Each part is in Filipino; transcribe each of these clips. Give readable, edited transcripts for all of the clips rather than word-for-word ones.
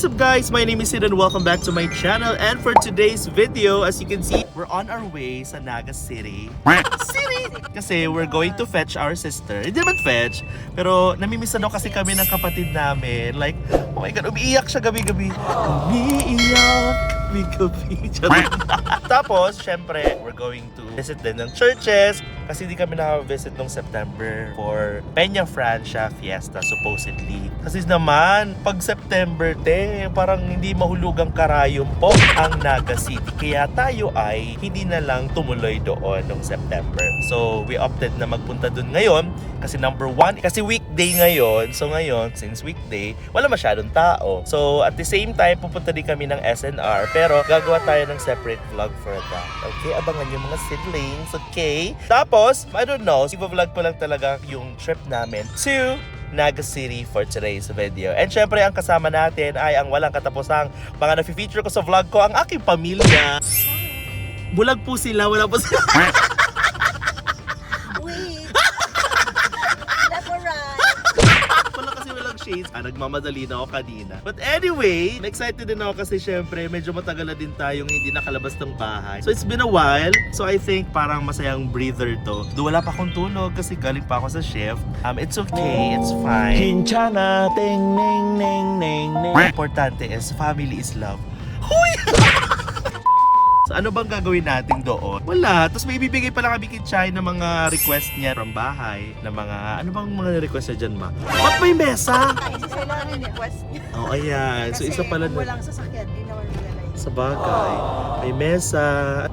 What is up guys? My name is Sid and welcome back to my channel. And for today's video, as you can see, we're on our way sa Naga City. Kasi we're going to fetch our sister. Hindi naman fetch, pero namimiss na daw kasi kami ng kapatid namin. Like, oh my God, umiiyak siya gabi-gabi. Umiiyak gabi-gabi. Tapos, syempre, we're going to visit din ng churches kasi hindi kami naka-visit nung September for Peña Francia Fiesta, supposedly. Kasi naman, pag September, parang hindi mahulugang karayom po ang Naga City. Kaya tayo ay hindi na lang tumuloy doon nung September. So, we opted na magpunta doon ngayon kasi number one, kasi weekday ngayon. So ngayon, since weekday, wala masyadong tao. So, at the same time, pupunta din kami ng SNR. Pero, gagawa tayo ng separate vlog for that. Okay? Abangan yung mga siblings. Okay? Tapos, I don't know, i-vlog ko lang talaga yung trip namin to Naga City for today's video. And syempre, ang kasama natin ay ang walang katapusang mga na-feature ko sa vlog ko, ang aking pamilya. Bulag po sila, wala po sila. Wait. That's alright. Wala kasi walang shades. Nagmamadali na ako kanina. But anyway, excited din ako kasi syempre, medyo matagal na din tayong hindi nakalabas ng bahay. So it's been a while. So I think parang masayang breather to. Wala pa akong tulog kasi galing pa ako sa shift. It's okay, it's fine. Kinchana, ting, ning, ning, ning, ning. Importante is family is love. Huy! So ano bang gagawin natin doon? Wala. Tapos may ibibigay pala kami kay Chai ng mga request niya from bahay. Na mga, ano bang mga request niya dyan, ma? Ba't may mesa? Isa sila rin request niya. Oh, ayan. So isa pala kung na. walang sasakyan, di naman realize. Sa bagay. May mesa.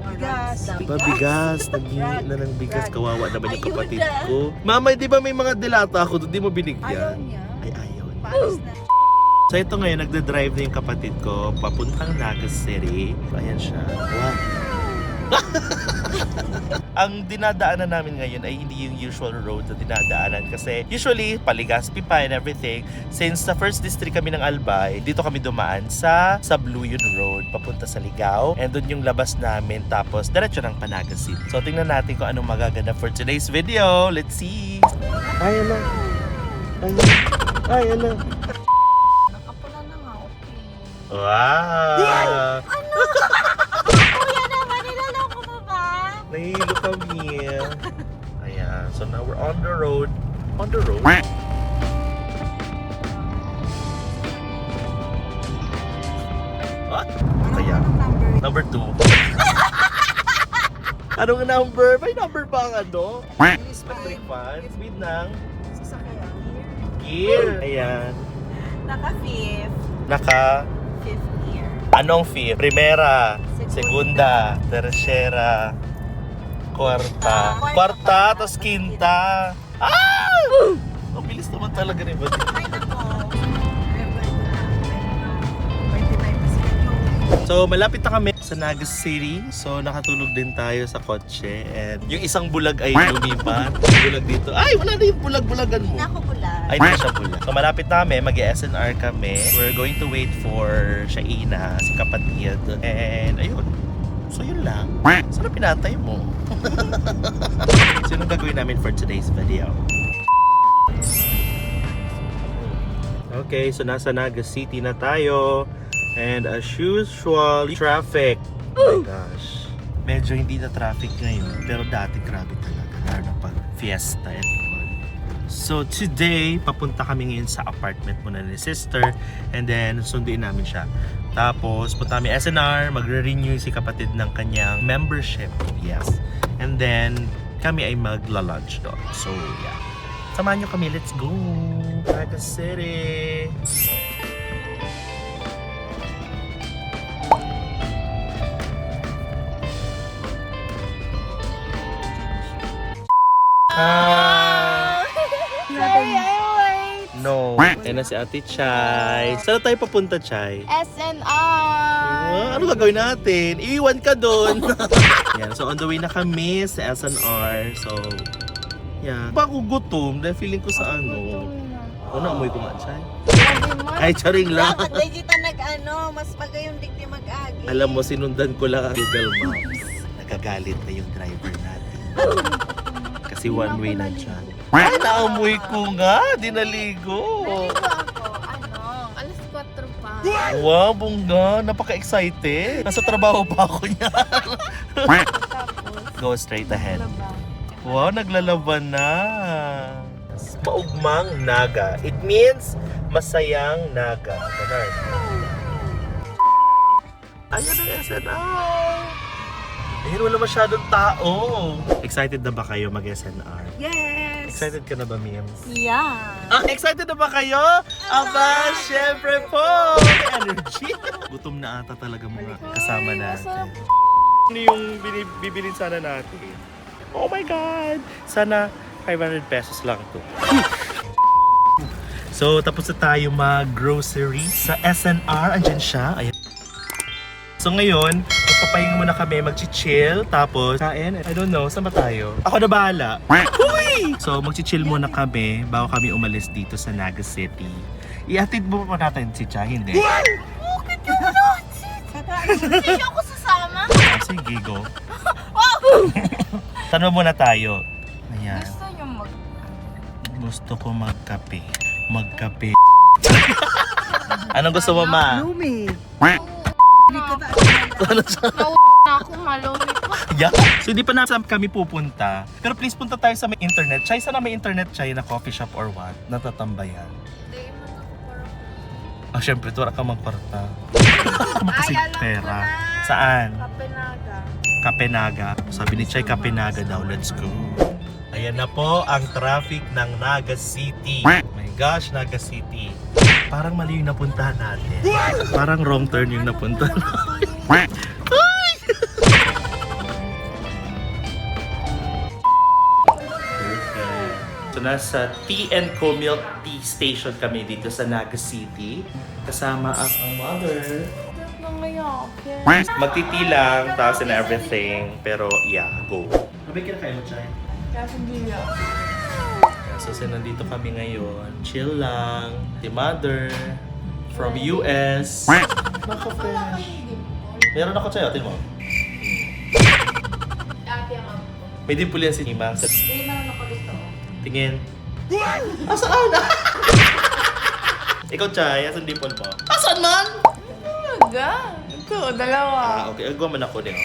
Bigas. Bigas. Naghingi na ng bigas. Kawawa naman yung Ayun kapatid na. ko. Mama, di ba may mga dilata ako doon? Di mo Ayaw binigyan? niya. Ay, ayaw. Paalis na. So ito ngayon, nagda-drive na yung kapatid ko papuntang Naga City. Ayan siya. Wow. Ang dinadaanan namin ngayon ay hindi yung usual road na dinadaanan kasi usually Paligaspi pa and everything. Since sa first district kami ng Albay, dito kami dumaan sa Sabluyon Road papunta sa Ligao, and doon yung labas namin, tapos diretso ng Naga City. So tingnan natin kung anong magaganda for today's video. Let's see. Ay, ala. Ay, ala. Nakapula na nga, okay. Wow! Kuya naman, nilaloko mo ba? Nahihilo kami. Ayan. So now we're on the road. On the road. What? Kaya. Anong number? Number 2. Anong number? May number ba ang ano? Electric fan. Speed ng Sasakyan. gear. Ayan. Naka-fifth. Naka. Fifth gear. Anong fifth? Primera. Segunda. Tercera. Kwarta. Kwarta. Tapos quinta. Ah! Ang bilis naman talaga rin ba? Ay, nako. 29 pa sila yung... So, malapit na kami sa Naga City. So, nakatulog din tayo sa kotse. And yung isang bulag ay lumipat. Yung bulag dito. Ay, wala na yung bulag-bulagan mo. Nako pula. Ay, hindi siya bulag. So, malapit na kami. Mag-SNR kami. We're going to wait for Shaina, si kapatid. And, ayun. So, yun lang. Sana pinantay mo. So, yun ang gagawin namin for today's video. Okay, so nasa Naga City na tayo. And as usual, traffic. Oh my gosh. Medyo hindi na traffic ngayon. Pero dati grabe talaga. Lalo na pag fiesta and all. So today, papunta kami ngayon sa apartment muna ni sister. And then, sunduin namin siya. Tapos, punta kami SNR. Magre-renew si kapatid ng kanyang membership. Yes. And then, kami ay magla-lunch doon. So, yeah. Samahan nyo kami. Let's go! Naga City! Ah! Sorry, I wait. No. Ayan na si Ate Chay. Saan tayo papunta, Chay? SNR. Ano gagawin natin? Iiwan ka doon. Yan. So, on the way na kami sa SNR. So, yan. Pa ako gutom dahil feeling ko sa ano. O, naamoy ko man, Chay. Ay, charing lang. Dapat di kita nag-ano, mas magayong digdi mag-agi. Alam mo, sinundan ko lang ang Google Maps. Nagagalit na yung driver natin. Kasi one way na dyan. Ay, naamoy ko nga. Di naligo. Naligo ako, alas 4 pa. Wow, bongga. Napaka-excited. Nasa trabaho pa ako niya. Tapos, Go straight ahead. laba. Wow, naglalaban na. Maugmang naga. It means masayang naga. Ganun. Ayan ang SNR. Ayun, wala masyadong tao. Excited na ba kayo mag-SNR? Yes! Excited ka na ba, Mims? Yeah! Excited na ba kayo? Aba, syempre po! May energy. Gutom na ata talaga mga kasama natin. Ano yung bibilin sana natin? Oh my God! Sana 500 pesos lang to. So, tapos na tayo mag-grocery sa SNR. Andyan siya. Ayan. So ngayon, magpapahinga muna kami, mag-chill, tapos kain. I don't know, saan ba tayo? Ako na bahala. Huy! So mag-chill muna kami bago kami umalis dito sa Naga City. Iatid mo pa natin si Cha, hindi? Bakit yung nonsense? Hindi ako sasama. Sige, go. Wow! Tanong muna tayo. Ayan. Gusto niyo mag... Gusto ko magkape. Magkape. Anong gusto mo, ma? Lumi. Ano siya? Na ako malumi pa. Yeah. So hindi pa na kami pupunta. Pero please punta tayo sa may internet. Chay, sana may internet, Chay, na coffee shop or what? Natatambayan. Hindi mo ako parang... Ah, syempre, ito wala ka magkwarta. Kasi Ay, alam ko pera. na. Saan? Kapenaga. Kapenaga. Sabi ni Chay, Kapenaga daw. Let's go. Ayan na po ang traffic ng Naga City. Oh my gosh, Naga City. Parang mali yung napuntahan natin. Parang wrong turn yung napuntahan natin. So nasa T&Co Milk Tea Station kami dito sa Naga City. Kasama ang mother. Ba't nangyayakit? Magtiti lang, tapos and everything. Pero yeah, go. Sabi kinakain mo, Chay? Kasi hindi ako. So nandito kami ngayon. Chill lang. Si mother. From US. Naka-fresh. Meron ako, Chay. Atin mo. Ate ang ako. May dimple yan si Nima. Hindi naman ako gusto ko. Tingin. Asaan? Ikaw, Chay. Asan dimple mo? Asan man? Talaga? Ito, dalawa. Okay. Agawa man ako din.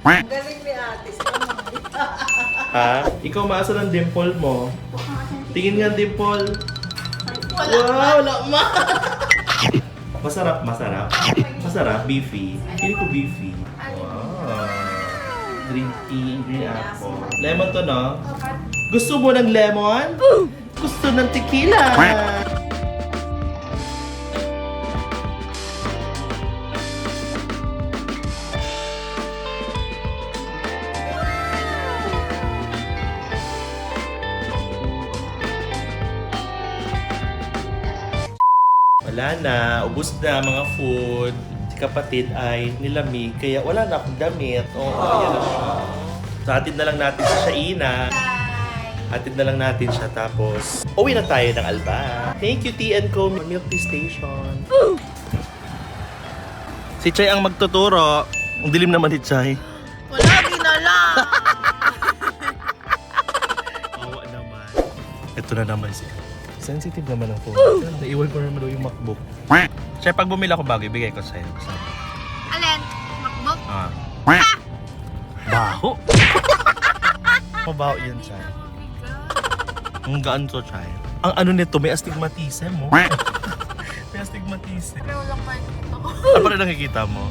Galing ni ate sa kamay. Ha? Ikaw, maasan ang dimple mo? Tingin nga dimple. Wow, wala ma! Masarap, masarap. Masarap, beefy. Pili ko beefy. Wow. Green tea, green apple. Lemon to, no? Gusto mo ng lemon? Gusto ng tequila. Wala na, ubos na mga food. Si kapatid ay nilamig, kaya wala na akong damit. Oo, ayan na siya. So, atid na lang natin sa Shaina. Atid na lang natin siya, tapos uwi na tayo ng Alba. Thank you, T&Co Milk Tea Station. Si Chay ang magtuturo. Ang dilim naman ni Chay. Wala, ginala! Awa naman. Ito na naman siya. Sensitive naman ang phone. Naiwan ko naman daw yung MacBook. Chay, pag bumili ako bago, ibigay ko sa'yo. Alin? MacBook? Ah. Baho? Mabaho yan, Chay. Ang gaan to, Chay. Ang ano nito, may astigmatism mo. May astigmatism. Pero walang makikita ko. Ano pa rin nakikita mo?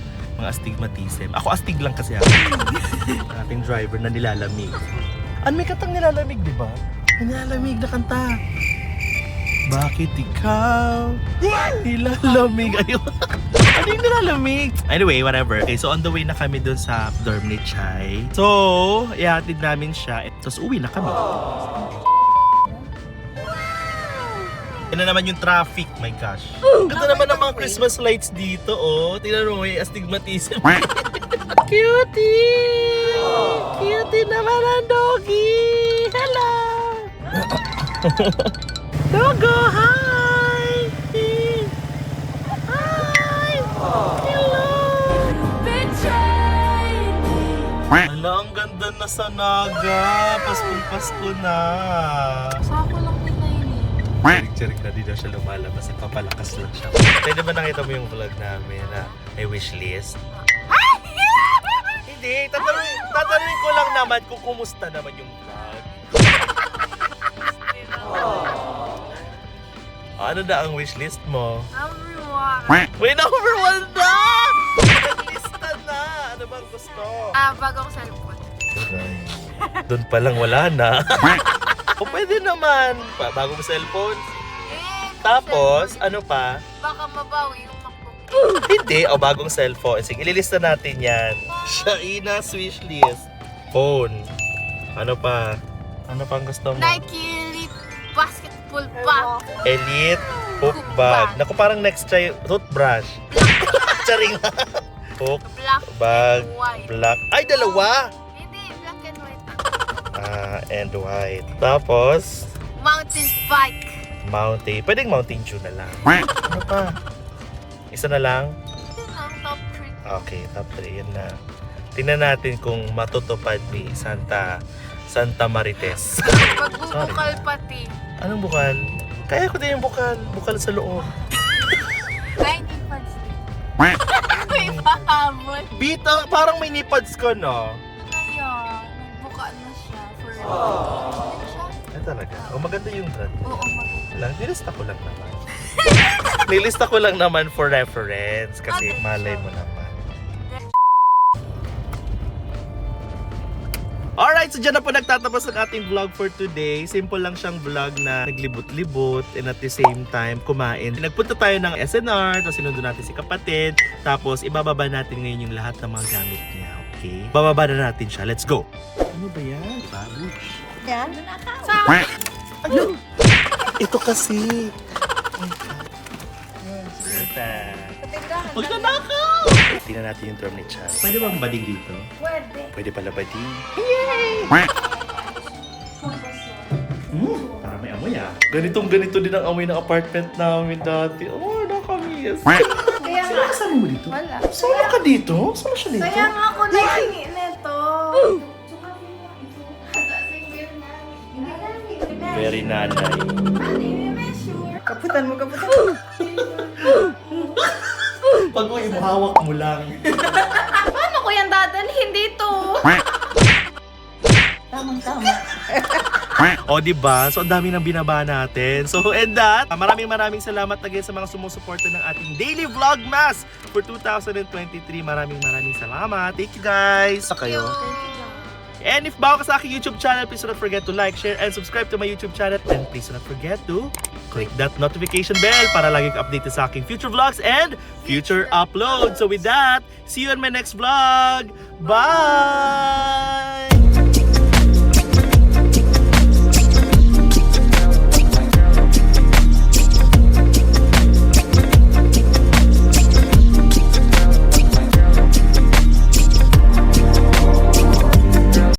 Mga astigmatism. Ako astig lang kasi ako. Ang ating driver na nilalamig. Ano may katang nilalamig, di ba? Nilalamig na kanta. Bakit ikaw nilalamig? Ayun. Ano yung nilalamig? Anyway, whatever. Okay, so on the way na kami dun sa dorm ni Chay. So, ihatid namin siya. Tapos uwi na kami. Yan na naman yung traffic, my gosh. Ganda naman ang mga Christmas lights dito, oh. Tingnan mo, may astigmatism. Cutie! Cutie naman ang doggy! Hello! Dogo, hi! Hi! Hello! Hala, ang ganda na sa Naga. Paskong Pasko na. Sa ako lang din na yun eh. Chirik-chirik na di daw siya lumalabas. Papalakas lang siya. Pwede ba nakita mo yung vlog namin na may wishlist? Hindi. Tatanungin ko lang naman kung kumusta naman yung vlog. Ano na ang wishlist mo? Number 1. Wait, number 1 na! Naglista na! Ano bang gusto? Bagong cellphone. Doon pa lang wala na. O pwede naman. Bagong cellphone. Tapos, ano pa? Baka mabawi yung MacBook. Hindi. O bagong cellphone. Sige, ililista natin yan. Shaina's wishlist. Phone. Ano pa? Ano pang gusto mo? Nike Elite Basketball Bag. Elite hook bag. Naku, parang next try toothbrush. Charing. Hook Black bag. and white. Black. Ay, dalawa! Hindi, black and white. And white. Tapos, Mountain bike. mountain. Pwedeng mountain dew na lang. Ano pa? Isa na lang? Yun ang top 3. Okay, top 3. Yan na. Tingnan natin kung matutupad ni Santa Marites. Magbubukal pati. Anong bukal? Kaya ko din yung bukal. Bukal sa loob. 90 pads din. May pahabol. Bita, parang may nipads ka na. Ngayon, nagbuka na siya for siya. Ay talaga. O maganda yung brand. Oo, Lang, nilista ko lang naman. Nilista ko lang naman for reference. Kasi Okay, malay sure. mo naman. Alright, so dyan na po nagtatapos ang ating vlog for today. Simple lang siyang vlog na naglibot-libot and at the same time kumain. Nagpunta tayo ng SNR, tapos sinundo natin si kapatid. Tapos ibababa natin ngayon yung lahat ng mga gamit niya. Okay? Bababa na natin siya. Let's go! Ano ba yan? Babush. Yan. Ano? Ito kasi. Magnanakaw! Tingnan natin yung term ni Chad. Pwede bang bading dito? Pwede. Pwede pala bading. Para may amoy ah. Ganito din ang amoy ng apartment namin dati. Oh, nakamiss. Kaya Sino kasama mo dito? wala. Solo ka dito? Solo siya dito? Kaya nga ako nahingi nito. Very nanay. Kaputan mo. Pag mo imuhawak mo lang. Paano ko yan dadalhin dito? Tamang-tama. O, diba? So, ang dami nang binaba natin. So, and that, maraming salamat again sa mga sumusuporta ng ating daily vlogmas for 2023. Maraming salamat. Thank you, guys. Sa kayo. And if bago ka sa aking YouTube channel, please do not forget to like, share, and subscribe to my YouTube channel. And please do not forget to click that notification bell para lagi ka updated sa aking future vlogs and future uploads. So with that, see you in my next vlog. Bye!